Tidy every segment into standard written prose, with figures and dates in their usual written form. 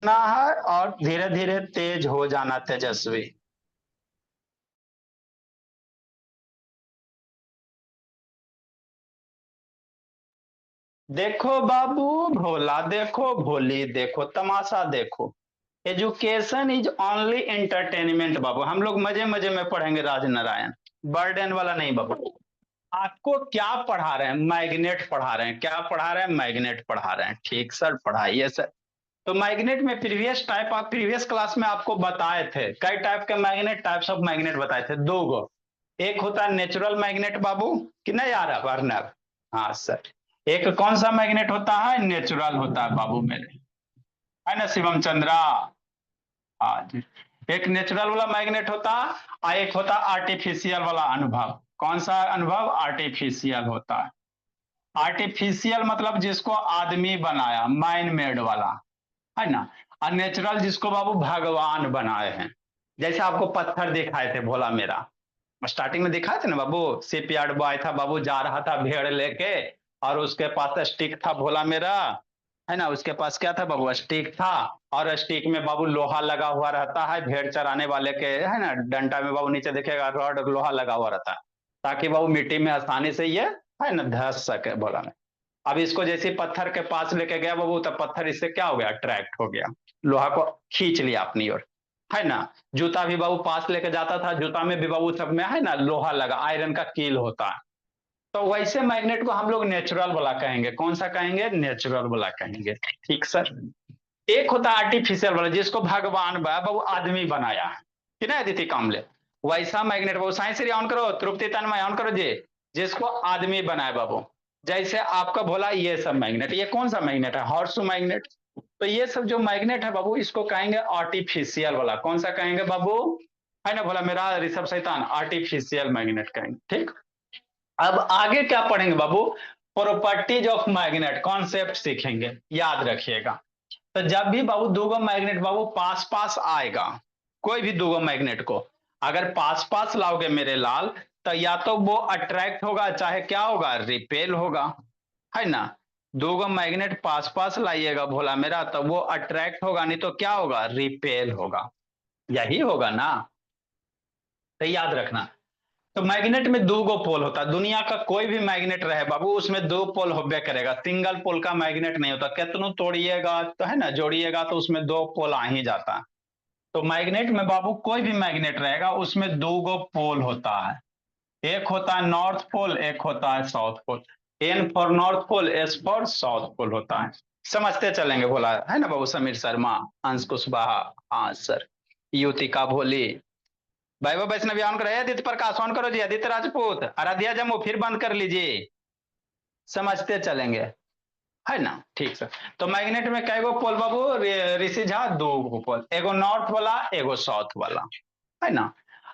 ना है और धीरे धीरे तेज हो जाना तेजस्वी। देखो बाबू भोला, देखो भोली, देखो तमाशा देखो। एजुकेशन इज ओनली एंटरटेनमेंट बाबू, हम लोग मजे मजे में पढ़ेंगे राजनारायण, बर्डन वाला नहीं बाबू। आपको क्या पढ़ा रहे हैं? मैग्नेट पढ़ा रहे हैं। क्या पढ़ा रहे हैं? मैग्नेट पढ़ा रहे हैं। ठीक सर, पढ़ाइए सर। तो मैग्नेट में प्रीवियस टाइप, आप प्रीवियस क्लास में आपको बताए थे कई टाइप के मैग्नेट, टाइप्स ऑफ मैग्नेट बताए थे, दो गो। एक होता है नेचुरल मैग्नेट बाबू, कि नहीं आ रहा अर्नब? हाँ सर। एक कौन सा मैग्नेट होता है? नेचुरल होता है बाबू मेरे, है ना शिवम चंद्रा? हाँ जी। एक नेचुरल वाला मैग्नेट होता है और एक होता आर्टिफिशियल वाला अनुभव। कौन सा अनुभव? आर्टिफिशियल होता है। आर्टिफिशियल मतलब जिसको आदमी बनाया, मैन मेड वाला, है ना। और नेचुरल जिसको बाबू भगवान बनाए हैं। जैसे आपको पत्थर दिखाए थे भोला मेरा, स्टार्टिंग में दिखाए थे ना बाबू, शिप यार्ड बॉय था बाबू, जा रहा था भेड़ लेके, और उसके पास स्टिक था भोला मेरा, है ना। उसके पास क्या था बाबू? स्टिक था। और स्टिक में बाबू लोहा लगा हुआ रहता है, भेड़ चराने वाले के, है ना, डंडा में बाबू नीचे देखेगा रॉड लोहा लगा हुआ रहता है, ताकि बाबू मिट्टी में आसानी से ये, है ना, धस सके भोला में। अब इसको जैसे पत्थर के पास लेके गया बाबू, तब पत्थर इससे क्या हो गया? अट्रैक्ट हो गया, लोहा को खींच लिया अपनी ओर, है ना। जूता भी बाबू पास लेके जाता था, जूता में भी बाबू सब में, है ना, लोहा लगा, आयरन का कील होता है। तो वैसे मैग्नेट को हम लोग नेचुरल वाला कहेंगे। कौन सा कहेंगे? नेचुरल वाला कहेंगे। ठीक सर। एक होता है आर्टिफिशियल वाला, जिसको भगवान बाबू आदमी बनाया है, कि ना अदिति कामले? वैसा मैग्नेट बाबू, साइंस ऑन करो, तृप्ति तन्मय ऑन करो जी। जिसको आदमी बनाए बाबू, जैसे आपका भोला, ये सब मैग्नेट, ये कौन सा मैग्नेट है? Horseshoe magnet. तो ये सब जो मैग्नेट है बाबू, इसको कहेंगे आर्टिफिशियल वाला। कौन सा कहेंगे बाबू? है ना भोला मेरा ऋषभ शैतान, आर्टिफिशियल मैग्नेट कहेंगे। ठीक। अब आगे क्या पढ़ेंगे बाबू? प्रॉपर्टीज ऑफ मैग्नेट, कॉन्सेप्ट सीखेंगे, याद रखिएगा। तो जब भी बाबू दूगो मैग्नेट बाबू पास पास आएगा, कोई भी दूगो मैग्नेट को अगर पास पास लाओगे मेरे लाल, तो या तो वो अट्रैक्ट होगा, चाहे क्या होगा? रिपेल होगा, है ना। दूगो मैग्नेट पास पास लाइएगा भोला मेरा, तो वो अट्रैक्ट होगा, नहीं तो क्या होगा? रिपेल होगा। यही होगा ना? तो याद रखना। तो मैग्नेट में दो गो पोल होता है, दुनिया का कोई भी मैग्नेट रहे बाबू, उसमें दो पोल होबे करेगा, सिंगल पोल का मैग्नेट नहीं होता। कितनों तोड़िएगा तो, है ना, जोड़िएगा तो उसमें दो पोल आ ही जाता है। तो मैग्नेट में बाबू कोई भी मैग्नेट रहेगा, उसमें दो गो पोल होता है। एक होता है नॉर्थ पोल, एक होता है south pole. N for north pole, S for south pole होता है। समझते चलेंगे भोला, है ना बाबू? समीर शर्मा, अंश कुशवाहा, हाँ सर, युतिका भोली, वैभव वैष्णवी ऑन करो, आदित्य प्रकाश ऑन करो जी, आदित्य राजपूत, आराध्या जम्मू फिर बंद कर लीजिए। समझते चलेंगे, है ना। ठीक सर। तो मैग्नेट में कई गो पोल बाबू? ऋषि झा, दो गो पोल, एगो नॉर्थ वाला, एगो साउथ वाला, है ना।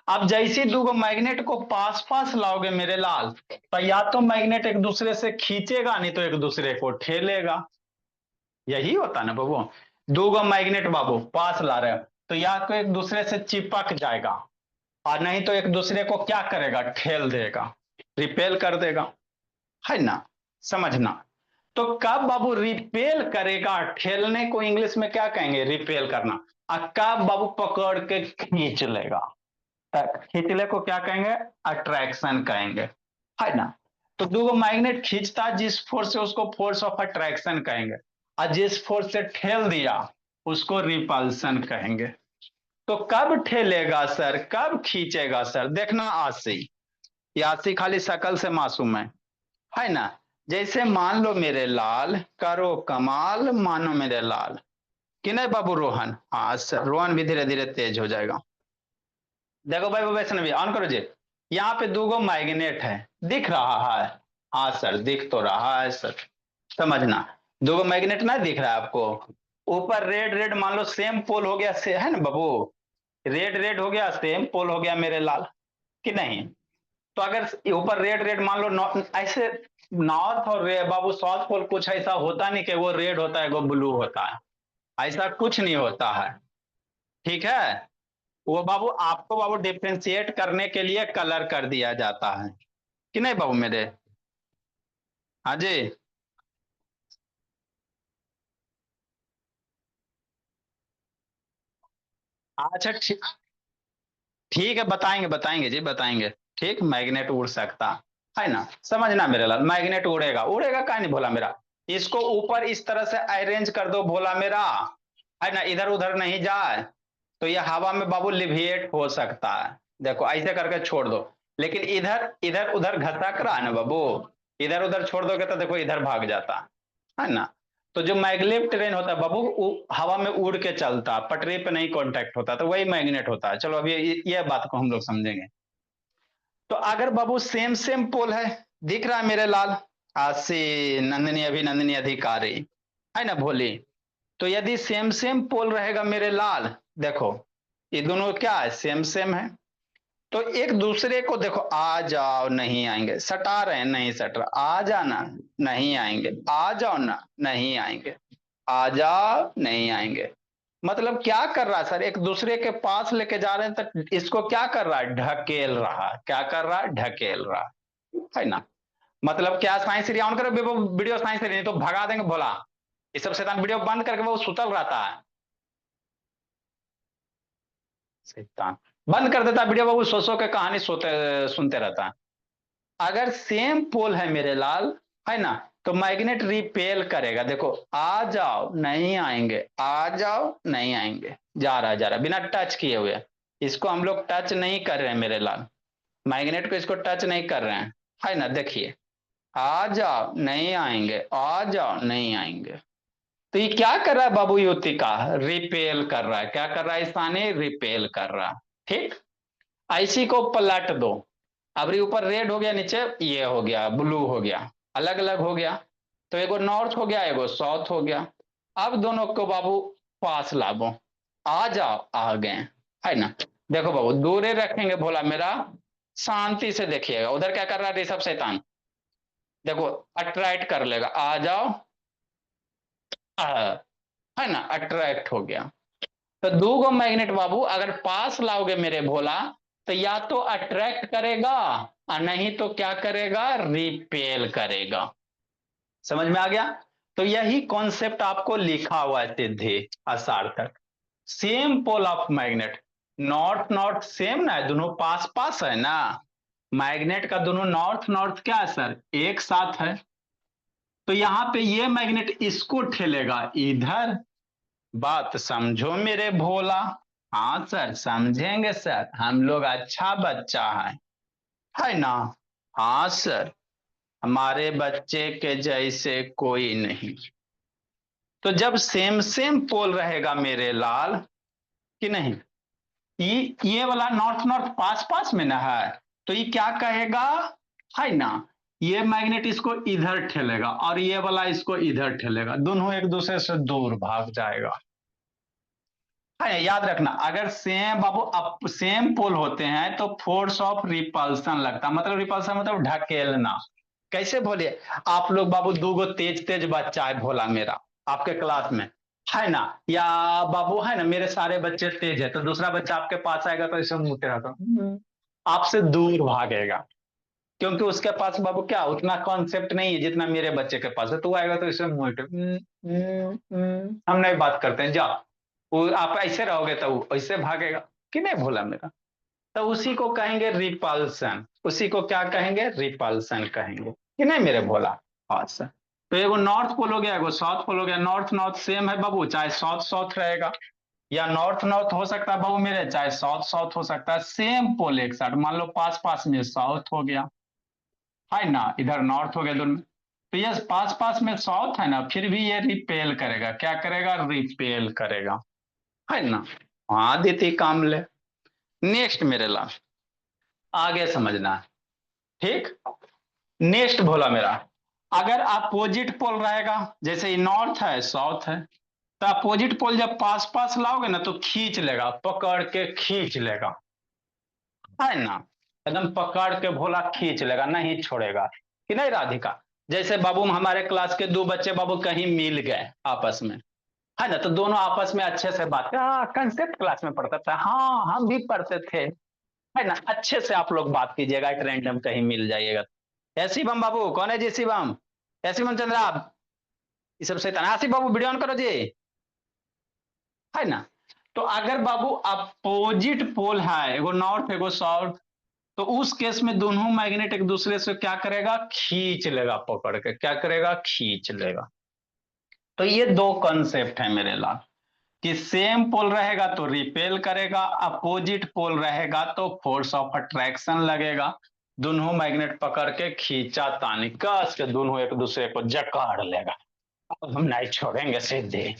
अब जैसे दूगो मैग्नेट को पास पास लाओगे मेरे लाल, तो या तो मैग्नेट एक दूसरे से खींचेगा, नहीं तो एक दूसरे को ठेलेगा। यही होता ना बाबू। दूगो मैग्नेट बाबू पास ला रहे हो, तो या तो एक दूसरे से चिपक जाएगा, और नहीं तो एक दूसरे को क्या करेगा? ठेल देगा, रिपेल कर देगा, है ना। समझना। तो कब बाबू रिपेल करेगा? ठेलने को इंग्लिश में क्या कहेंगे? रिपेल करना। और कब बाबू पकड़ के खींच लेगा? खींचले को क्या कहेंगे? अट्रैक्शन कहेंगे, है ना। तो दो मैग्नेट खींचता है जिस फोर्स से, उसको फोर्स ऑफ अट्रैक्शन कहेंगे, और जिस फोर्स से ठेल दिया उसको रिपल्सन कहेंगे। तो कब ठेलेगा सर, कब खींचेगा सर? देखना आशी, ये आशी खाली शकल से मासूम है ना। जैसे मान लो मेरे लाल, करो कमाल, मानो मेरे लाल, कि नहीं बाबू रोहन? हाँ सर, रोहन भी धीरे धीरे तेज हो जाएगा। देखो भाई वैष्णवी ऑन करो जी। यहाँ पे दो गो मैग्नेट है, दिख रहा है? हाँ सर, दिख तो रहा है सर। समझना। दो गो मैग्नेट ना दिख रहा है आपको? ऊपर रेड रेड मान लो सेम पोल हो गया से, है ना बाबू? रेड रेड हो गया, सेम पोल हो गया मेरे लाल, कि नहीं? तो अगर ऊपर रेड रेड मान लो, ऐसे नॉर्थ और बाबू साउथ पोल कुछ ऐसा होता नहीं कि वो रेड होता है वो ब्लू होता है, ऐसा कुछ नहीं होता है। ठीक है। वो बाबू आपको बाबू डिफ्रेंशिएट करने के लिए कलर कर दिया जाता है, कि नहीं बाबू मेरे? हाँ जी। अच्छा ठीक, ठीक है, बताएंगे बताएंगे जी बताएंगे। ठीक, मैग्नेट उड़ सकता है ना, समझना मेरे लाल, मैग्नेट उड़ेगा, उड़ेगा का नहीं भोला मेरा। इसको ऊपर इस तरह से अरेंज कर दो भोला मेरा, है ना, इधर उधर नहीं जाए, तो ये हवा में बाबू लिविएट हो सकता है। देखो ऐसे करके छोड़ दो, लेकिन इधर इधर उधर घसक रहा है ना बाबू, इधर उधर छोड़ दोगे तो देखो इधर भाग जाता है ना। तो जो मैग्नेट ट्रेन होता है बाबू, वो हवा में उड़ के चलता, पटरी पे नहीं कांटेक्ट होता, तो वही मैग्नेट होता है। चलो अभी ये बात को हम लोग समझेंगे। तो अगर बाबू सेम सेम पोल है, दिख रहा है मेरे लाल, आशी नंदिनी अभिनंदिनी अधिकारी, है ना भोली। तो यदि सेम सेम पोल रहेगा मेरे लाल, देखो ये दोनों क्या है, सेम सेम है, तो एक दूसरे को देखो, आ जाओ नहीं आएंगे, सटा रहे हैं नहीं सट रहा, आ जाना नहीं आएंगे, आ जाओ ना नहीं आएंगे, आ जाओ नहीं आएंगे। मतलब क्या कर रहा है सर, एक दूसरे के पास लेके जा रहे हैं, तो इसको क्या कर रहा है, ढकेल रहा है, क्या कर रहा है, ढकेल रहा है ना। मतलब क्या, साइंस ऑन करो वीडियो, साइंस नहीं तो भगा देंगे भोला, ये सब शैतान वीडियो बंद करके वो सुतल रहता है, शैतान बंद कर देता वीडियो, बाबू सो सो के कहानी सोते सुनते रहता है। अगर सेम पोल है मेरे लाल, है ना, तो मैग्नेट रिपेल करेगा, देखो आ जाओ नहीं आएंगे, आ जाओ नहीं आएंगे, जा रहा बिना टच किए हुए। इसको हम लोग टच नहीं कर रहे हैं मेरे लाल, मैग्नेट को इसको टच नहीं कर रहे हैं, है ना, देखिए आ जाओ नहीं आएंगे, आ जाओ नहीं आएंगे। तो ये क्या कर रहा है बाबू, युवती का रिपेल कर रहा है, क्या कर रहा है स्थानीय, रिपेल कर रहा है। ठीक, आईसी को पलट दो, अब ऊपर रेड हो गया, नीचे ये हो गया ब्लू हो गया, अलग अलग हो गया, तो एगो नॉर्थ हो गया, एगो साउथ हो गया। अब दोनों को बाबू पास लाबो, आ जाओ आ गए, है ना। देखो बाबू दूरे रखेंगे भोला मेरा, शांति से देखिएगा, उधर क्या कर रहा है ऋषभ शैतान, देखो अट्रैक्ट कर लेगा, आ जाओ है ना, अट्रैक्ट हो गया। तो दो गो मैग्नेट बाबू अगर पास लाओगे मेरे भोला, तो या तो अट्रैक्ट करेगा और नहीं तो क्या करेगा, रिपेल करेगा। समझ में आ गया। तो यही कॉन्सेप्ट आपको लिखा हुआ है सिद्धि असार तक, same pole of magnet, north north same ना है, दोनों पास पास है ना, मैग्नेट का दोनों नॉर्थ नॉर्थ क्या है सर, एक साथ है। तो यहां पे ये मैग्नेट इसको ठेलेगा इधर, बात समझो मेरे भोला। हाँ सर समझेंगे सर, हम लोग अच्छा बच्चा है ना। हाँ सर, हमारे बच्चे के जैसे कोई नहीं। तो जब सेम सेम पोल रहेगा मेरे लाल, कि नहीं, ये वाला नॉर्थ नॉर्थ पास पास में ना है, तो ये क्या कहेगा, है ना, ये मैग्नेट इसको इधर ठेलेगा और ये वाला इसको इधर ठेलेगा, दोनों एक दूसरे से दूर भाग जाएगा। है याद रखना, अगर सेम बाबू अप सेम पोल होते हैं तो फोर्स ऑफ रिपल्सन लगता, मतलब रिपल्सन मतलब ढकेलना। कैसे बोलिए, आप लोग बाबू दो गो तेज तेज बच्चा है भोला मेरा आपके क्लास में, है ना, या बाबू है ना, मेरे सारे बच्चे तेज है, तो दूसरा बच्चा आपके पास आएगा तो इसे मुझे रहता आपसे दूर भागेगा, क्योंकि उसके पास बाबू क्या उतना कॉन्सेप्ट नहीं है जितना मेरे बच्चे के पास है, तो आएगा तो इसे मुझे हम नहीं बात करते हैं, जाओ। वो आप ऐसे रहोगे तो वो ऐसे भागेगा, कि नहीं भोला मेरा। तो उसी को कहेंगे रिपल्सन, उसी को क्या कहेंगे, रिपल्सन कहेंगे, कि नहीं मेरे भोला। हाँ सर। तो एगो नॉर्थ पोल हो गया, एगो साउथ पोल हो गया, नॉर्थ नॉर्थ सेम है बाबू, चाहे साउथ साउथ रहेगा, या नॉर्थ नॉर्थ हो सकता है बाबू मेरे, चाहे साउथ साउथ हो सकता है, सेम पोल एक साथ, मान लो पास पास में साउथ हो गया, है ना, इधर नॉर्थ हो गया दोनों में। तो ये पास पास में साउथ है ना, फिर भी ये रिपेल करेगा, क्या करेगा, रिपेल करेगा, है ना। हाँ दीदी कामले। नेक्स्ट मेरे लास्ट, आगे समझना है। ठीक, नेक्स्ट बोला मेरा, अगर अपोजिट पोल रहेगा, जैसे नॉर्थ है साउथ है, तो अपोजिट पोल जब पास पास लाओगे ना तो खींच लेगा, पकड़ के खींच लेगा, है ना, एकदम पकड़ के भोला खींच लेगा, नहीं छोड़ेगा, कि नहीं राधिका। जैसे बाबू हमारे क्लास के दो बच्चे बाबू कहीं मिल गए आपस में, है ना, तो दोनों आपस में अच्छे से बात कर, हाँ कंसेप्ट क्लास में पढ़ता था, हाँ हम भी पढ़ते थे, है ना, अच्छे से आप लोग बात कीजिएगा, एक रैंडम कहीं मिल जाइएगा। ए शिवम बाबू, कौन है जी शिवम, ए शिवम चंद्रा, ये सब सही, आसिफ बाबू वीडियो ऑन करो जी, है ना। तो अगर बाबू अपोजिट पोल है, एगो नॉर्थ एगो साउथ, तो उस केस में दोनों मैग्नेट एक दूसरे से क्या करेगा, खींच लेगा, पकड़ के क्या करेगा, खींच लेगा। तो ये दो कंसेप्ट है मेरे लाल, कि सेम पोल रहेगा तो रिपेल करेगा, अपोजिट पोल रहेगा तो फोर्स ऑफ अट्रैक्शन लगेगा, दोनों मैग्नेट पकड़ के खींचा तानी कस के दोनों एक दूसरे को जकड़ लेगा। अब हम नहीं छोड़ेंगे, सीधे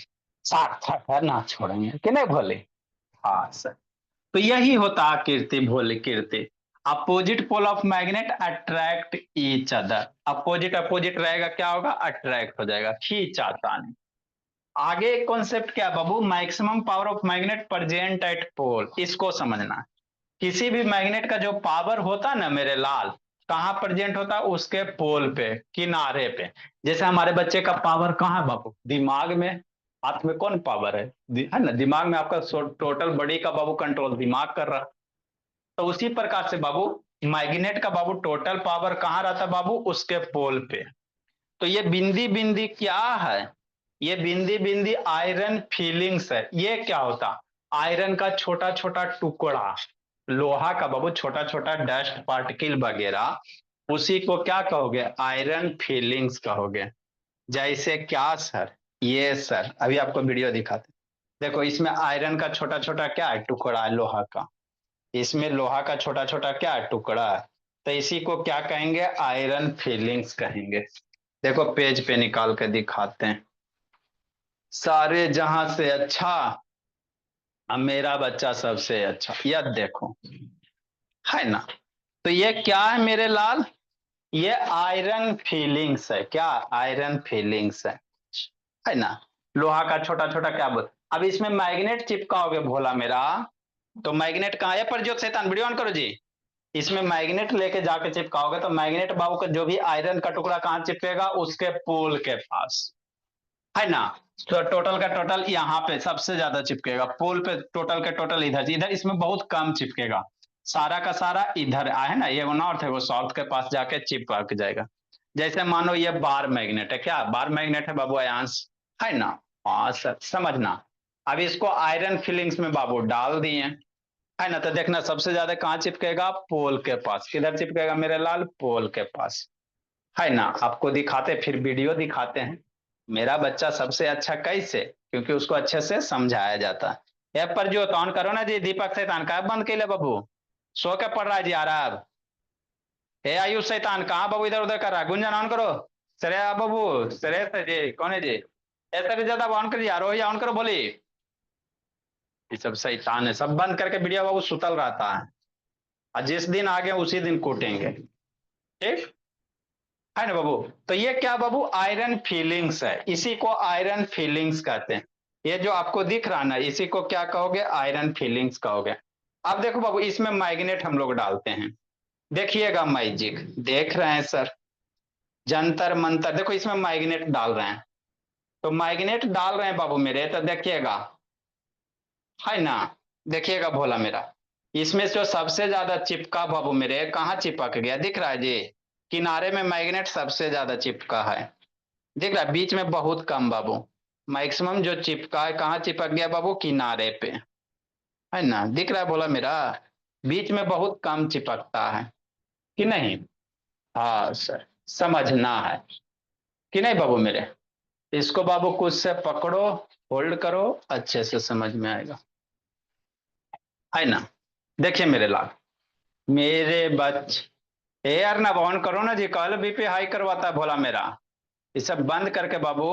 सार्थक है, ना छोड़ेंगे कि नहीं भोले। हाँ सर। तो यही होता है Kirti, Bhole Kirti. Opposite pole of magnet attract each other, opposite opposite रहेगा क्या होगा, अट्रैक्ट हो जाएगा, खींचा तानी। आगे एक कॉन्सेप्ट क्या बाबू, maximum power of magnet present at pole, इसको समझना। किसी भी मैग्नेट का जो पावर होता है ना मेरे लाल, कहाँ प्रेजेंट होता है, उसके पोल पे, किनारे पे। जैसे हमारे बच्चे का पावर कहाँ है बाबू, दिमाग में। हाथ में कौन पावर है ना, दिमाग में। आपका टोटल बॉडी का बाबू कंट्रोल दिमाग कर रहा। तो उसी प्रकार से बाबू मैग्नेट का बाबू टोटल पावर कहाँ रहता है बाबू, उसके पोल पे। तो ये बिंदी बिंदी क्या है, ये बिंदी बिंदी आयरन फीलिंग्स है। ये क्या होता, आयरन का छोटा छोटा टुकड़ा, लोहा का बाबू छोटा छोटा डस्ट पार्टिकल वगैरह, उसी को क्या कहोगे, आयरन फीलिंग्स कहोगे। जैसे क्या सर, ये सर अभी आपको वीडियो दिखाते, देखो इसमें आयरन का छोटा छोटा क्या है, टुकड़ा है लोहा का। इसमें लोहा का छोटा छोटा क्या है, टुकड़ा है। तो इसी को क्या कहेंगे, आयरन फीलिंग्स कहेंगे। देखो पेज पे निकाल के दिखाते हैं। सारे जहां से अच्छा, अब मेरा बच्चा सबसे अच्छा, यह देखो, है ना। तो ये क्या है मेरे लाल, ये आयरन फीलिंग्स है, क्या आयरन फीलिंग्स है ना। लोहा का छोटा छोटा क्या बोल, अब इसमें मैग्नेट चिपकाओगे भोला मेरा, तो मैग्नेट कहाँ है, प्रज्योत शैतान वीडियो ऑन करो जी। इसमें मैग्नेट लेके जाके चिपकाओगे तो मैग्नेट बाबू का जो भी आयरन का टुकड़ा कहाँ चिपकेगा, उसके पोल के पास, है ना। तो टोटल का टोटल यहाँ पे सबसे ज्यादा चिपकेगा पोल पे, टोटल का टोटल इधर इधर इसमें बहुत कम चिपकेगा। सारा का सारा इधर है ना, ये वो नॉर्थ है वो साउथ के पास जाके चिपक जाएगा। जैसे मानो ये बार मैग्नेट है, क्या बार मैग्नेट है बाबू, आयांश, है ना। हाँ सर समझना। अब इसको आयरन फिलिंग्स में बाबू डाल दिए, है ना। तो देखना सबसे ज्यादा कहाँ चिपकेगा, पोल के पास। किधर चिपकेगा मेरे लाल, पोल के पास, है ना। आपको दिखाते, फिर वीडियो दिखाते हैं। मेरा बच्चा सबसे अच्छा कैसे, क्योंकि उसको अच्छे से समझाया जाता है। ऐप पर जो ऑन करो ना जी, दीपक शैतान का बंद के लिए बाबू, सो के पढ़ रहा है जी आरब। हे आयुष शैतान कहाँ बाबू इधर उधर कर रहा है, गुंजन ऑन करो। श्रेया बाबू, श्रेयस है जी, कौन है जी, ऐसा भी ज्यादा ऑन कर, रोहिया ऑन करो बोली। ये सब शैतान है, सब बंद करके वीडियो बाबू सुतल रहता है, और जिस दिन आ गए उसी दिन कूटेंगे, ठीक है ना बाबू। तो ये क्या बाबू, आयरन फीलिंग्स है, इसी को आयरन फीलिंग्स कहते हैं। ये जो आपको दिख रहा ना, इसी को क्या कहोगे, आयरन फीलिंग्स कहोगे। अब देखो बाबू इसमें मैग्नेट हम लोग डालते हैं, देखिएगा मैजिक, देख रहे हैं सर, जंतर मंतर, देखो इसमें मैग्नेट डाल रहे हैं। तो मैग्नेट डाल रहे हैं बाबू मेरे, तो देखिएगा, है ना। देखिएगा भोला मेरा, इसमें जो सबसे ज्यादा चिपका बाबू मेरे, कहाँ चिपक गया, दिख रहा है जी, किनारे में मैग्नेट सबसे ज्यादा चिपका है, दिख रहा है, बीच में बहुत कम बाबू। मैक्सिमम जो चिपका है कहाँ चिपक गया बाबू, किनारे पे, है ना, दिख रहा है बोला मेरा, बीच में बहुत कम चिपकता है कि नहीं। हाँ सर, समझना है कि नहीं बाबू मेरे। इसको बाबू कुछ से पकड़ो, होल्ड करो, अच्छे से समझ में आएगा, है ना। देखिए मेरे लाल, मेरे बच्चे यार ना ऑन करो ना जी, कल बीपी हाई करवाता है भोला मेरा। ये सब बंद करके बाबू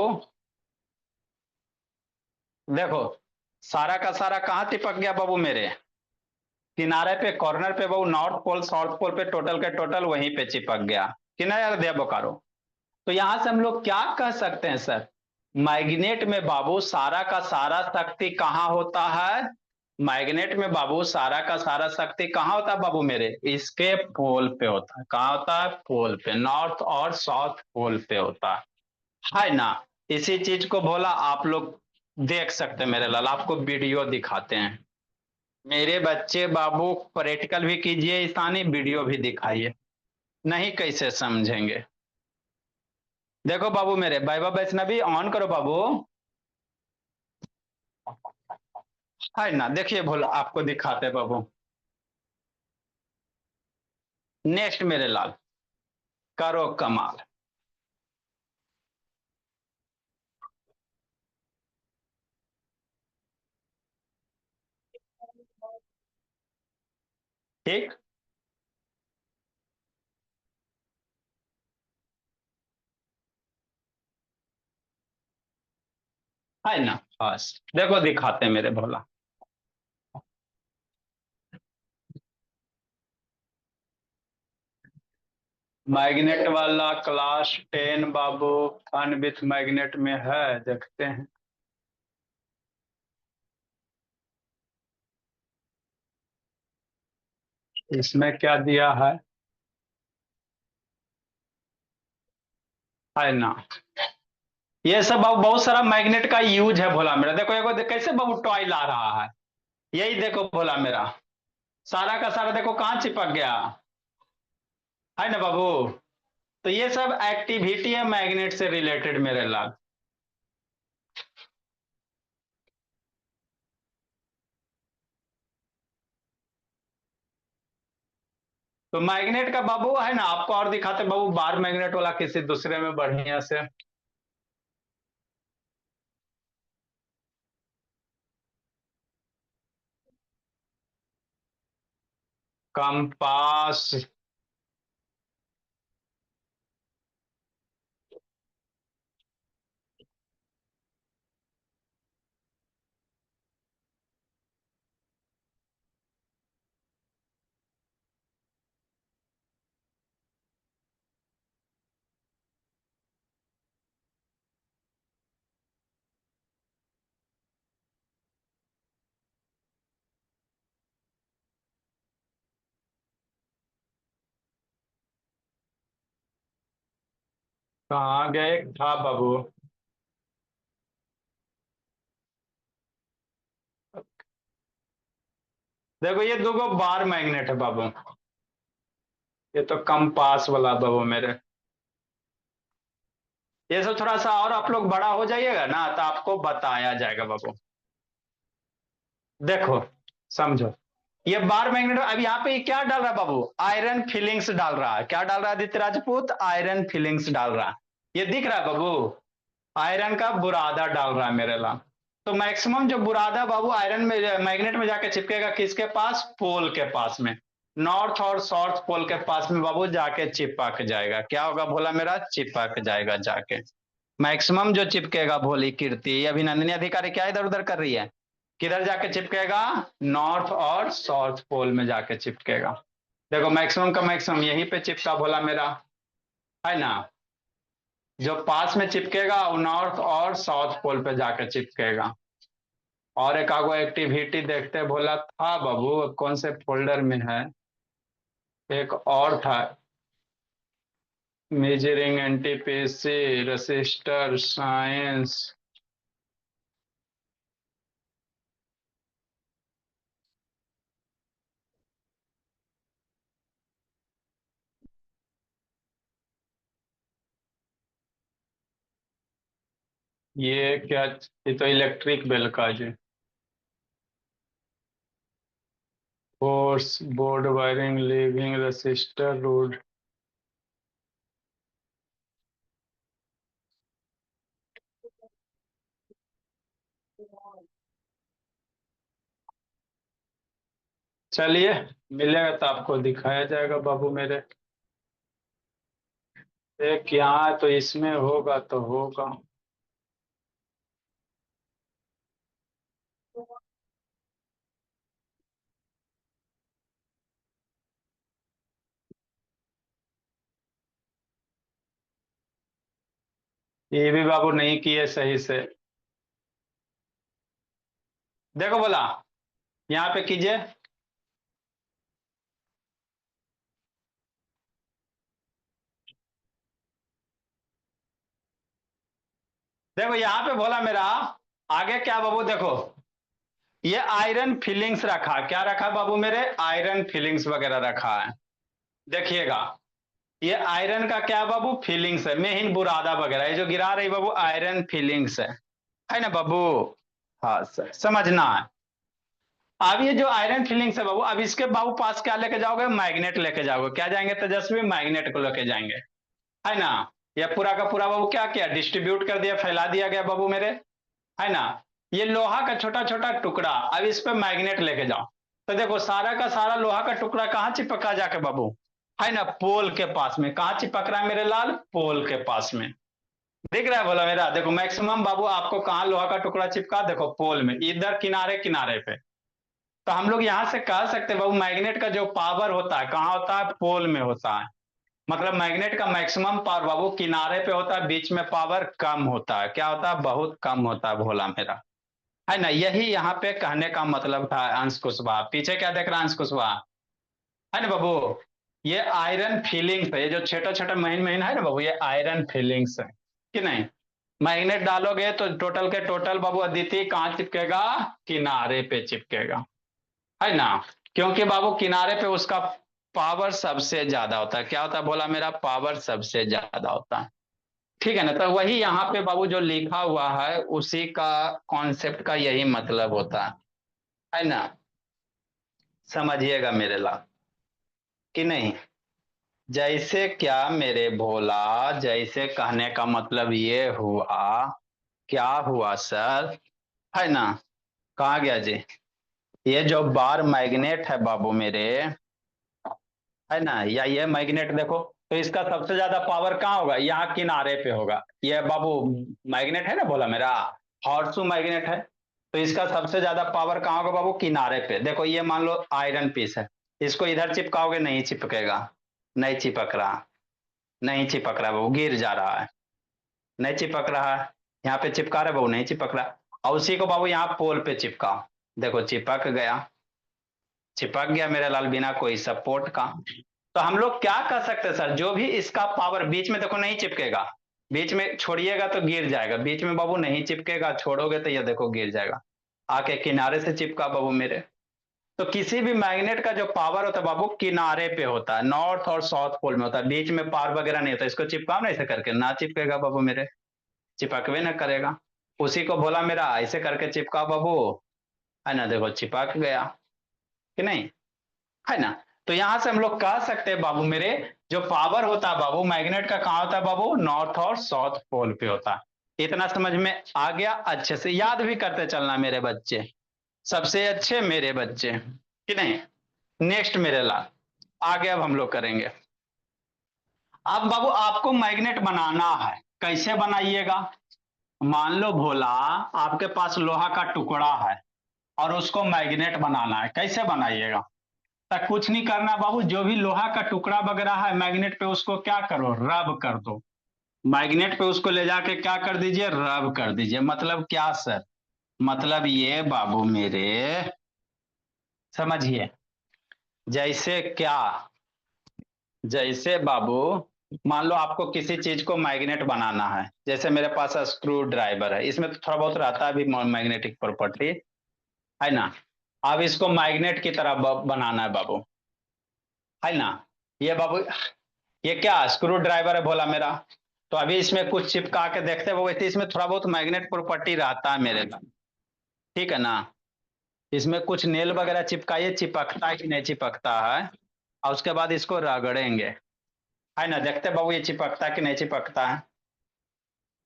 देखो, सारा का सारा कहाँ चिपक गया बाबू मेरे, किनारे पे, कॉर्नर पे बाबू, नॉर्थ पोल साउथ पोल पे टोटल के टोटल वहीं पे चिपक गया कि नहीं दिया बोकारो। तो यहां से हम लोग क्या कह सकते हैं सर, मैग्नेट में बाबू सारा का सारा शक्ति कहाँ होता है, मैग्नेट में बाबू सारा का सारा शक्ति कहाँ होता है बाबू मेरे, इसके पोल पे होता है। कहाँ होता है, पोल पे, नॉर्थ और साउथ पोल पे होता है ना। इसी चीज को बोला आप लोग देख सकते हैं मेरे लाल, आपको वीडियो दिखाते हैं। मेरे बच्चे बाबू प्रैक्टिकल भी कीजिए ईशानी, वीडियो भी दिखाइए, नहीं कैसे समझेंगे। देखो बाबू मेरे, वैभव वैष्णवी ऑन करो बाबू, है ना, देखिए भोला आपको दिखाते बाबू। नेक्स्ट मेरे लाल, करो कमाल। ठीक है ना। बस देखो दिखाते मेरे भोला। मैग्नेट वाला क्लास 10 बाबू, फन विथ मैग्नेट में है, देखते हैं। इसमें क्या दिया है ना। ये सब बाबू बहुत सारा मैग्नेट का यूज है भोला मेरा। देखो देखो कैसे बाबू टॉय ला रहा है। यही देखो भोला मेरा, सारा का सारा देखो कहाँ चिपक गया है ना बाबू। तो ये सब एक्टिविटी है मैग्नेट से रिलेटेड मेरे लाल। तो मैग्नेट का बाबू है ना, आपको और दिखाते बाबू बार मैग्नेट वाला किसी दूसरे में बढ़िया से। कंपास। कहाँ गए था बाबू। देखो ये दो बार मैग्नेट है बाबू। ये तो कंपास वाला बाबू मेरे। ये सब थोड़ा सा और आप लोग बड़ा हो जाइएगा ना तो आपको बताया जाएगा बाबू। देखो समझो, ये बार मैग्नेट अब यहाँ पे क्या डाल रहा है बाबू, आयरन फिलिंग्स डाल रहा है। क्या डाल रहा है आदित्य राजपूत, आयरन फिलिंग्स डाल रहा है। ये दिख रहा है बाबू, आयरन का बुरादा डाल रहा है मेरे ला। तो मैक्सिमम जो बुरादा बाबू आयरन में मैग्नेट में जाके चिपकेगा किसके पास, पोल के पास में। नॉर्थ और साउथ पोल के पास में बाबू जाके चिपक जाएगा। क्या होगा भोला मेरा, चिपक जाएगा जाके। मैक्सिमम जो चिपकेगा भोली कीर्ति अभिनंदनी अधिकारी क्या इधर उधर कर रही है, किधर जाके चिपकेगा, नॉर्थ और साउथ पोल में जाके चिपकेगा। देखो मैक्सिमम का मैक्सिमम यहीं पे चिपका भोला मेरा, है ना। जो पास में चिपकेगा वो नॉर्थ और साउथ पोल पे जाके चिपकेगा। और एक आगो एक्टिविटी देखते भोला था बाबू, कौन से फोल्डर में है। एक और था, मेजरिंग एनटीपीसी रेसिस्टर साइंस। ये क्या, ये तो इलेक्ट्रिक बेल का जी। Force board wiring living resistor route. चलिए, मिलेगा तो आपको दिखाया जाएगा बाबू मेरे। एक यहाँ तो इसमें होगा तो होगा। ये भी बाबू नहीं किए सही से। देखो बोला, यहाँ पे कीजिए। देखो यहाँ पे बोला मेरा, आगे क्या बाबू देखो, ये आयरन फिलिंग्स रखा, क्या रखा बाबू मेरे, आयरन फिलिंग्स वगैरह रखा है। देखिएगा, ये आयरन का क्या बाबू, फिलिंग्स है, मेन बुरादा वगैरह, ये जो गिरा रही बाबू आयरन फिलिंग्स है ना बाबू। हाँ सर समझना है। अब ये जो आयरन फिलिंग्स है बाबू, अब इसके बाबू पास क्या लेके जाओगे, मैग्नेट लेके जाओगे, क्या जाएंगे तेजस्वी, मैग्नेट को लेके जाएंगे, है ना। ये पूरा का पूरा बाबू क्या किया, डिस्ट्रीब्यूट कर दिया, फैला दिया गया बाबू मेरे, है ना। ये लोहा का छोटा छोटा टुकड़ा, अब इस पे मैग्नेट लेके जाओ, तो देखो सारा का सारा लोहा का टुकड़ा कहाँ चिपका जाके बाबू, है ना, पोल के पास में। कहाँ चिपक रहा है मेरे लाल, पोल के पास में। दिख रहा है बोला मेरा, देखो मैक्सिमम बाबू आपको कहाँ लोहा का टुकड़ा चिपका, देखो पोल में, इधर किनारे किनारे पे। तो हम लोग यहां से कह सकते हैं बाबू, मैग्नेट का जो पावर होता है कहाँ होता है, पोल में होता है। मतलब मैग्नेट का मैक्सिमम पावर बाबू किनारे पे होता है, बीच में पावर कम होता है, क्या होता है, बहुत कम होता है भोला मेरा, है ना। यही यहाँ पे कहने का मतलब था अंश कुशवाहा। पीछे क्या देख रहा है अंश कुशवाहा, है ना बाबू। ये आयरन फीलिंग्स है, ये जो छोटा छोटा महीन महीन है ना बाबू, ये आयरन फीलिंग्स है कि नहीं। मैग्नेट डालोगे तो टोटल के टोटल बाबू अदिति कहाँ चिपकेगा, किनारे पे चिपकेगा, है ना। क्योंकि बाबू किनारे पे उसका पावर सबसे ज्यादा होता है, क्या होता है बोला मेरा, पावर सबसे ज्यादा होता है। ठीक है ना, तो वही यहाँ पे बाबू जो लिखा हुआ है उसी का कॉन्सेप्ट का यही मतलब होता है ना। समझिएगा मेरे लाल कि नहीं। जैसे क्या मेरे भोला, जैसे कहने का मतलब ये हुआ, क्या हुआ सर, है ना। कहा गया जी, ये जो बार मैग्नेट है बाबू मेरे, है ना, या ये मैग्नेट देखो, तो इसका सबसे ज्यादा पावर कहाँ होगा, यहाँ किनारे पे होगा। ये बाबू मैग्नेट है ना बोला मेरा, हॉर्सू मैग्नेट है, तो इसका सबसे ज्यादा पावर कहाँ होगा बाबू, किनारे पे। देखो ये मान लो आयरन पीस है, इसको इधर चिपकाओगे नहीं चिपकेगा, नहीं चिपक रहा, नहीं चिपक रहा बाबू, गिर जा रहा है, नहीं चिपक रहा है। यहाँ पे चिपका रहे बाबू, नहीं चिपक रहा। और उसी को बाबू यहाँ पोल पे चिपकाओ, देखो चिपक गया, चिपक गया मेरे लाल, बिना कोई सपोर्ट का। तो हम लोग क्या कर सकते हैं सर, जो भी इसका पावर बीच में देखो नहीं चिपकेगा, बीच में छोड़िएगा तो गिर जाएगा, बीच में बाबू नहीं चिपकेगा, छोड़ोगे तो ये देखो गिर जाएगा। आके किनारे से चिपका बाबू मेरे। तो किसी भी मैग्नेट का जो पावर होता है बाबू किनारे पे होता है, नॉर्थ और साउथ पोल में होता है, बीच में पावर वगैरह नहीं होता। इसको चिपकाओ ना ऐसे करके, ना चिपकेगा बाबू मेरे, चिपकवे ना करेगा। उसी को बोला मेरा, ऐसे करके चिपकाओ बाबू, है ना, देखो चिपक गया कि नहीं, है ना। तो यहां से हम लोग कह सकते हैं बाबू मेरे, जो पावर होता है बाबू मैग्नेट का कहाँ होता है बाबू, नॉर्थ और साउथ पोल पे होता है। इतना समझ में आ गया, अच्छे से याद भी करते चलना मेरे बच्चे, सबसे अच्छे मेरे बच्चे कि नहीं। नेक्स्ट मेरे लाल, आगे अब हम लोग करेंगे। अब बाबू आपको मैग्नेट बनाना है, कैसे बनाइएगा। मान लो भोला, आपके पास लोहा का टुकड़ा है और उसको मैग्नेट बनाना है, कैसे बनाइएगा। तक कुछ नहीं करना बाबू, जो भी लोहा का टुकड़ा वगैरह है मैग्नेट पे उसको क्या करो, रब कर दो। मैग्नेट पे उसको ले जाके क्या कर दीजिए, रब कर दीजिए। मतलब क्या सर, मतलब ये बाबू मेरे, समझिए। जैसे क्या, जैसे बाबू मान लो आपको किसी चीज को मैग्नेट बनाना है, जैसे मेरे पास स्क्रू ड्राइवर है, इसमें तो थोड़ा बहुत रहता है भी मैग्नेटिक प्रॉपर्टी, है ना। अब इसको मैग्नेट की तरह बनाना है बाबू, है ना। ये बाबू, ये क्या स्क्रू ड्राइवर है बोला मेरा, तो अभी इसमें कुछ चिपका के देखते हैं, वैसे इसमें थोड़ा बहुत मैग्नेट प्रॉपर्टी रहता है मेरे का, ठीक है ना। इसमें कुछ नेल वगैरह चिपकाइए, चिपकता है कि नहीं चिपकता है, और उसके बाद इसको रगड़ेंगे, है ना, देखते बाबू ये चिपकता है कि नहीं चिपकता है।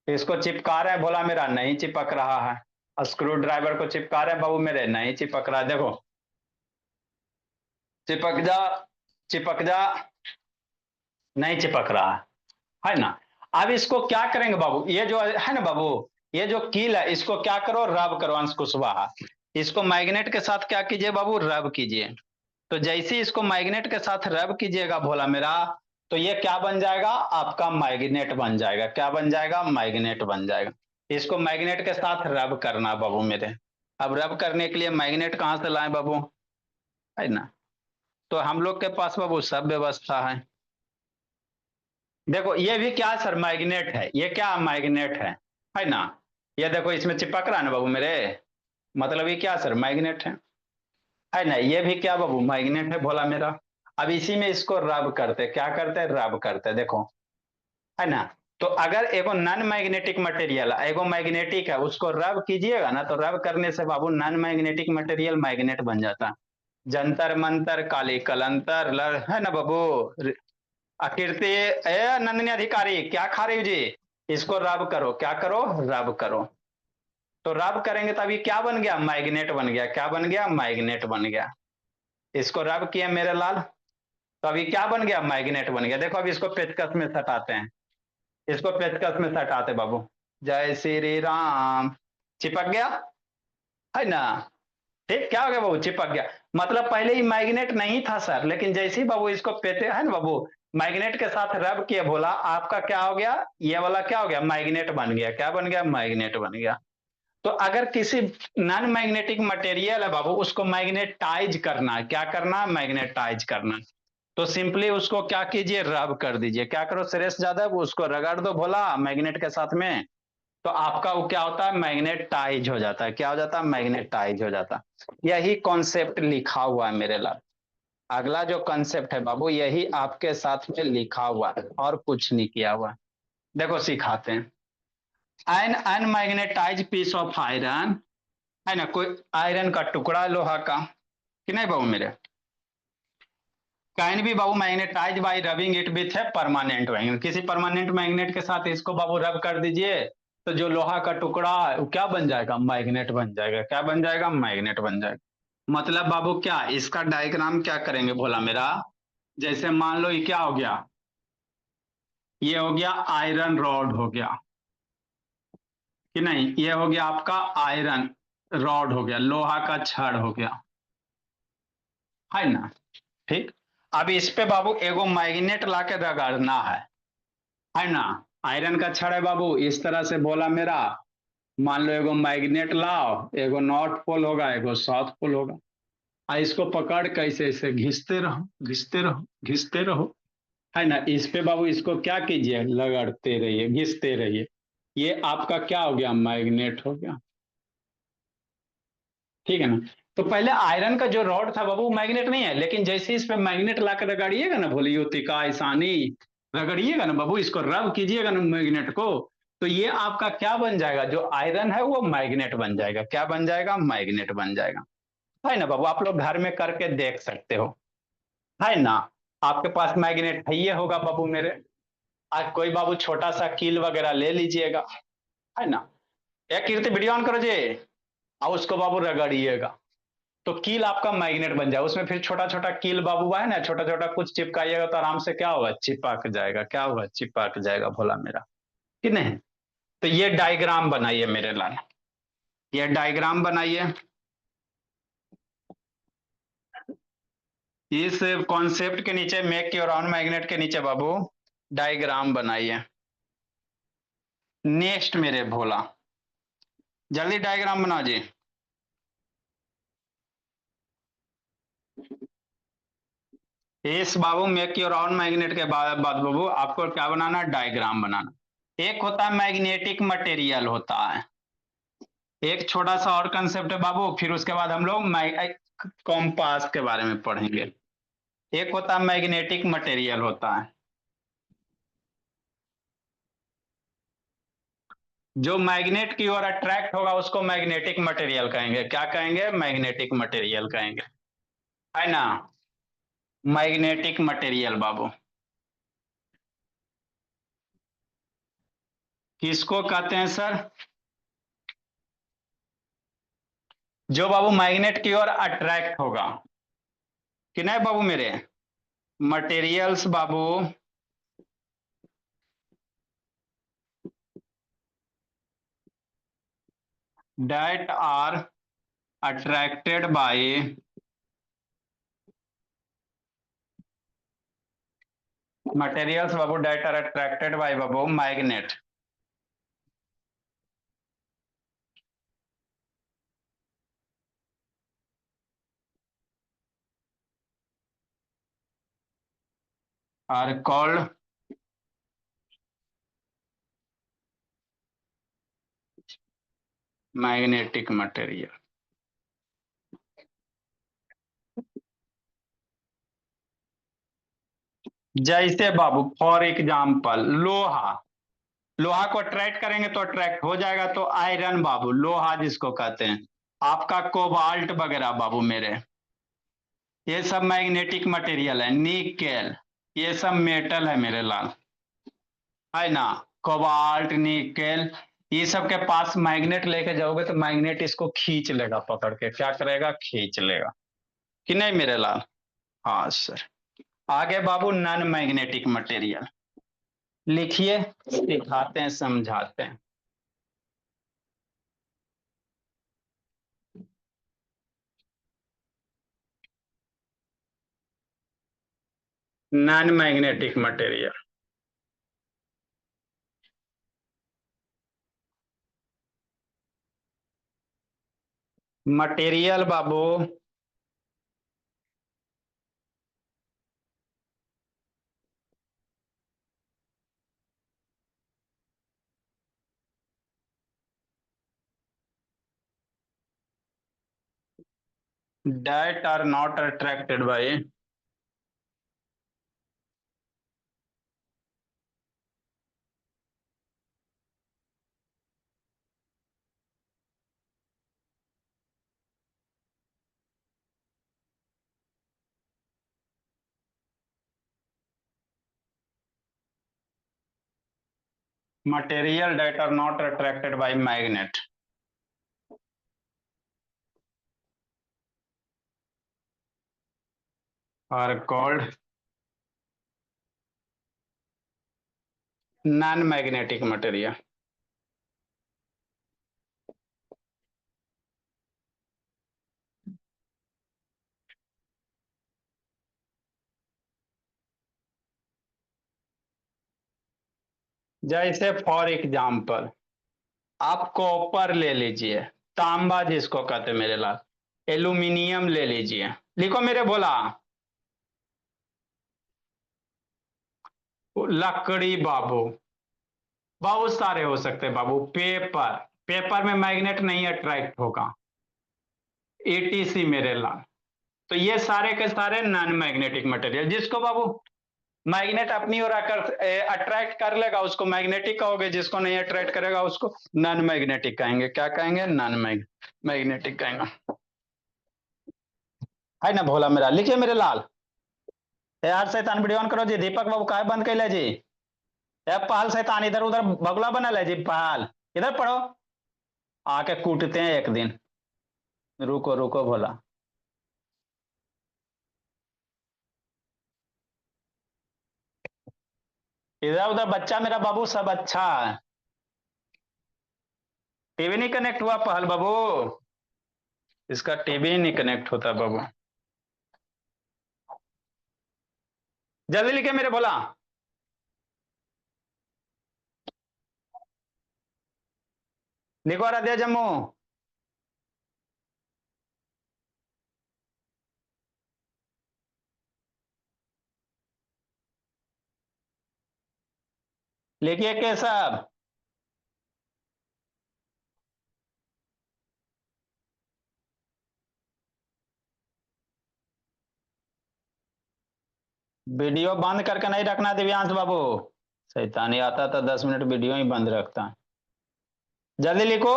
तो इसको चिपका रहे हैं बोला मेरा, नहीं चिपक रहा है। और स्क्रू ड्राइवर को चिपका रहे हैं बाबू मेरे, नहीं चिपक रहा है, देखो चिपक जा, चिपक जा, नहीं चिपक रहा है ना। अब इसको क्या करेंगे बाबू, ये जो है ना बाबू, ये जो कील है इसको क्या करो, रब करो अंश कुशवाहा। इसको मैग्नेट के साथ क्या कीजिए बाबू, रब कीजिए। तो जैसे ही इसको मैग्नेट के साथ रब कीजिएगा भोला मेरा, तो ये क्या बन जाएगा, आपका मैग्नेट बन जाएगा। क्या बन जाएगा, मैग्नेट बन जाएगा। इसको मैग्नेट के साथ रब करना बाबू मेरे। अब रब करने के लिए मैग्नेट कहाँ से लाए बाबू, है ना। तो हम लोग के पास बाबू सब व्यवस्था देखो ये भी क्या सर, मैग्नेट है, ये क्या मैग्नेट है ना। ये देखो इसमें चिपक रहा है ना बाबू मेरे, मतलब ये क्या सर, मैग्नेट है ना। ये भी क्या बाबू, मैग्नेट है भोला मेरा। अब इसी में इसको रब करते, क्या करते हैं, रब करते, देखो, है ना। तो अगर एगो नॉन मैग्नेटिक मटेरियल एगो मैग्नेटिक है, उसको रब कीजिएगा ना, तो रब करने से बाबू नॉन मैग्नेटिक मटेरियल मैग्नेट बन जाता। जंतर मंतर, काली कलंतर, है ना बाबू। आकृति ए नंदिनी अधिकारी, क्या खा रही हो जी? इसको रब करो, क्या करो, रब करो। तो रब करेंगे तभी क्या बन गया, मैग्नेट बन गया। क्या बन गया, मैग्नेट बन गया। इसको रब किया मेरे लाल, तो अभी क्या बन गया, मैग्नेट बन गया। देखो अब इसको पेचकस में सटाते हैं, इसको पेचकस में सटाते बाबू। जय श्री राम। चिपक गया, है ना। ठीक, क्या हो गया बाबू, चिपक गया। मतलब पहले ही मैग्नेट नहीं था सर, लेकिन जैसे ही बाबू इसको पेते है ना बाबू, मैग्नेट के साथ रब किए, बोला आपका क्या हो गया, ये वाला क्या हो गया, मैग्नेट बन गया। क्या बन गया, मैग्नेट बन गया। तो अगर किसी नॉन मैग्नेटिक मटेरियल है बाबू, उसको मैग्नेटाइज करना है, क्या करना, मैग्नेटाइज करना। तो सिंपली उसको क्या कीजिए, रब कर दीजिए। क्या करो सुरेश यादव, उसको रगड़ दो भोला मैग्नेट के साथ में, तो आपका वो क्या होता है, मैग्नेटाइज हो जाता है। क्या हो जाता है, मैग्नेटाइज हो जाता है। यही कॉन्सेप्ट लिखा हुआ है मेरे लाल। अगला जो कॉन्सेप्ट है बाबू, यही आपके साथ में लिखा हुआ है और कुछ नहीं किया हुआ। देखो सिखाते हैं। N unmagnetised piece of iron, है ना, कोई आयरन का टुकड़ा लोहा का, कि नहीं बाबू मेरे, कैन भी बाबू magnetise by rubbing it with है परमानेंट मैग्नेट। किसी परमानेंट मैग्नेट के साथ इसको बाबू रब कर दीजिए, तो जो लोहा का टुकड़ा है वो क्या बन जाएगा, मैग्नेट बन जाएगा। क्या बन जाएगा, मैग्नेट बन जाएगा। मतलब बाबू क्या, इसका डायग्राम क्या करेंगे भोला मेरा, जैसे मान लो ये क्या हो गया, ये हो गया आयरन रॉड हो गया, कि नहीं, ये हो गया आपका आयरन रॉड हो गया, लोहा का छड़ हो गया, है ना। ठीक। अब इस पे बाबू एगो मैग्नेट ला के रगड़ना है ना। आयरन का छड़ है बाबू, इस तरह से बोला मेरा, मान लो एगो मैग्नेट लाओ, एगो नॉर्थ पोल होगा, एगो साउथ पोल होगा। इसको पकड़ कैसे ऐसे घिसते रहो, घिसते रहो, घिसते रहो, है ना। इस पे बाबू इसको क्या कीजिए, लगड़ते रहिए, घिसते रहिए। ये आपका क्या हो गया, मैग्नेट हो गया। ठीक है ना। तो पहले आयरन का जो रॉड था बाबू मैग्नेट नहीं है, लेकिन जैसे इस पे मैग्नेट ला कर रगड़िएगा ना, बोले युतिका ईशानी, रगड़िएगा ना बाबू, इसको रब कीजिएगा ना मैग्नेट को, तो ये आपका क्या बन जाएगा, जो आयरन है वो मैग्नेट बन जाएगा। क्या बन जाएगा, मैग्नेट बन जाएगा। है ना बाबू, आप लोग घर में करके देख सकते हो, है ना। आपके पास मैग्नेट है ये होगा बाबू मेरे। आज कोई बाबू छोटा सा कील वगैरह ले लीजिएगा, है ना। एक कीर्ति वीडियो ऑन करो जी, और उसको बाबू रगड़िएगा, तो कील आपका मैग्नेट बन जाए। उसमें फिर छोटा छोटा कील बाबू है ना, छोटा छोटा कुछ चिपकाइएगा तो आराम से क्या होगा, चिपक जाएगा। क्या होगा, चिपक जाएगा भोला मेरा, कि नहीं। तो ये डायग्राम बनाइए मेरे लाल, ये डायग्राम बनाइए। इस कॉन्सेप्ट के नीचे, मेक योर ऑन मैग्नेट के नीचे बाबू डायग्राम बनाइए। नेक्स्ट मेरे भोला, जल्दी डायग्राम बनाओ जी। इस बाबू मेक योर ऑन मैग्नेट के बाद बाबू आपको क्या बनाना, डायग्राम बनाना। एक होता है मैग्नेटिक मटेरियल होता है, एक छोटा सा और कंसेप्ट है बाबू, फिर उसके बाद हम लोग कॉम्पास के बारे में पढ़ेंगे। एक होता है मैग्नेटिक मटेरियल होता है, जो मैग्नेट की ओर अट्रैक्ट होगा उसको मैग्नेटिक मटेरियल कहेंगे। क्या कहेंगे, मैग्नेटिक मटेरियल कहेंगे, है ना। मैग्नेटिक मटेरियल बाबू किसको कहते हैं सर, जो बाबू मैग्नेट की ओर अट्रैक्ट होगा, कि नहीं बाबू मेरे। Materials Babu that are attracted by materials babu that are attracted by babu magnet are called magnetic material। जैसे बाबू फॉर एग्जाम्पल लोहा, लोहा को अट्रैक्ट करेंगे तो अट्रैक्ट हो जाएगा, तो आयरन बाबू, लोहा जिसको कहते हैं, आपका कोबाल्ट वगैरह बाबू मेरे, ये सब मैग्नेटिक मटेरियल है। निकेल, ये सब मेटल है मेरे लाल, है ना। कोबाल्ट, निकेल, ये सब के पास मैग्नेट लेके जाओगे तो मैग्नेट इसको खींच लेगा, पकड़ के क्या करेगा, खींच लेगा कि नहीं मेरे लाल। हाँ सर। आगे बाबू नॉन मैग्नेटिक मटेरियल लिखिए, सिखाते हैं समझाते हैं। Non magnetic material, material Babu, that are not attracted by material that are not attracted by magnet are called non-magnetic material। जैसे फॉर एग्जाम्पल आप कॉपर ले लीजिए, तांबा जिसको कहते मेरे लाल, एल्यूमिनियम ले लीजिए, लिखो मेरे बोला, लकड़ी बाबू, बहुत सारे हो सकते हैं बाबू, पेपर, पेपर में मैग्नेट नहीं अट्रैक्ट होगा, एटीसी मेरे लाल। तो ये सारे के सारे नॉन मैग्नेटिक मटेरियल, जिसको बाबू मैग्नेट अपनी ओर आकर अट्रैक्ट कर लेगा उसको मैग्नेटिक कहोगे, जिसको नहीं अट्रैक्ट करेगा उसको नॉन मैग्नेटिक कहेंगे। क्या कहेंगे, नॉन मैग्नेटिक कहेंगे, है ना भोला मेरा। लिखिए मेरे लाल, यार शैतान वीडियो ऑन करो जी, दीपक बाबू काय बंद कैले जी, पहल शैतान इधर उधर बगुला बनल है जी, पहल इधर पढ़ो, आके कूटते हैं एक दिन। रुको रुको भोला, इधर उधर बच्चा मेरा बाबू सब अच्छा है। टीवी नहीं कनेक्ट हुआ पहल बाबू, इसका टीवी नहीं कनेक्ट होता बाबू। जल्दी लिखे मेरे भोला, लिखो आराध्या जम्मू, लिखिए केशव, वीडियो बंद करके नहीं रखना दिव्यांश बाबू, शैतानी आता तो 10 मिनट वीडियो ही बंद रखता है। जल्दी लिखो,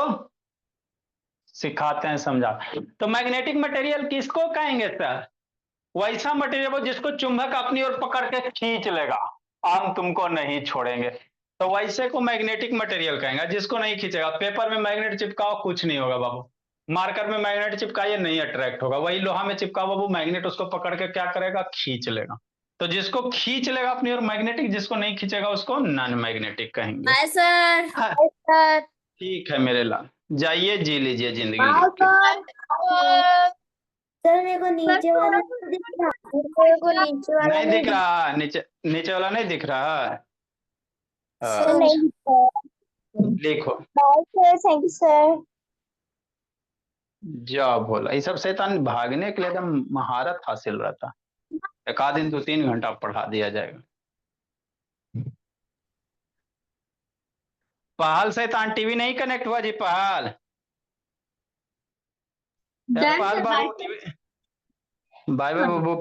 सिखाते हैं समझा। तो मैग्नेटिक मटेरियल किसको कहेंगे सर, वैसा मटेरियल जिसको चुंबक अपनी ओर पकड़ के खींच लेगा, हम तुमको नहीं छोड़ेंगे, तो वैसे को मैग्नेटिक मटेरियल कहेंगे। जिसको नहीं खींचेगा, पेपर में मैग्नेट चिपकाओ कुछ नहीं होगा बाबू, मार्कर में मैग्नेट चिपकाइए नहीं अट्रैक्ट होगा, वही लोहा में चिपकाओ बाबू, मैग्नेट उसको पकड़ के क्या करेगा, खींच लेगा। तो जिसको खींच लेगा अपनी ओर मैग्नेटिक, जिसको नहीं खींचेगा उसको नॉन मैग्नेटिक कहेंगे। Hi sir. हाँ, हाय सर। ठीक है मेरे लाल, जाइए जी लीजिए जिंदगी हाय लिख के। सर। सर मेरे को नीचे वाला नहीं दिख रहा, मेरे को नीचे वाला नहीं नहीं दिख रहा, नीचे नीचे वाला नहीं दिख रहा है। सर, नहीं दिख रहा। लिखो, bye sir, thank you sir. जाओ बोला, ये सब शैतान भागने के लिए एकदम महारत हासिल रहता, एक आध दिन 2-3 घंटा पढ़ा दिया जाएगा। पहल शैतान टीवी नहीं कनेक्ट हुआ जी, पहल पहल बाबू टीवी, बाय बाय बाबू।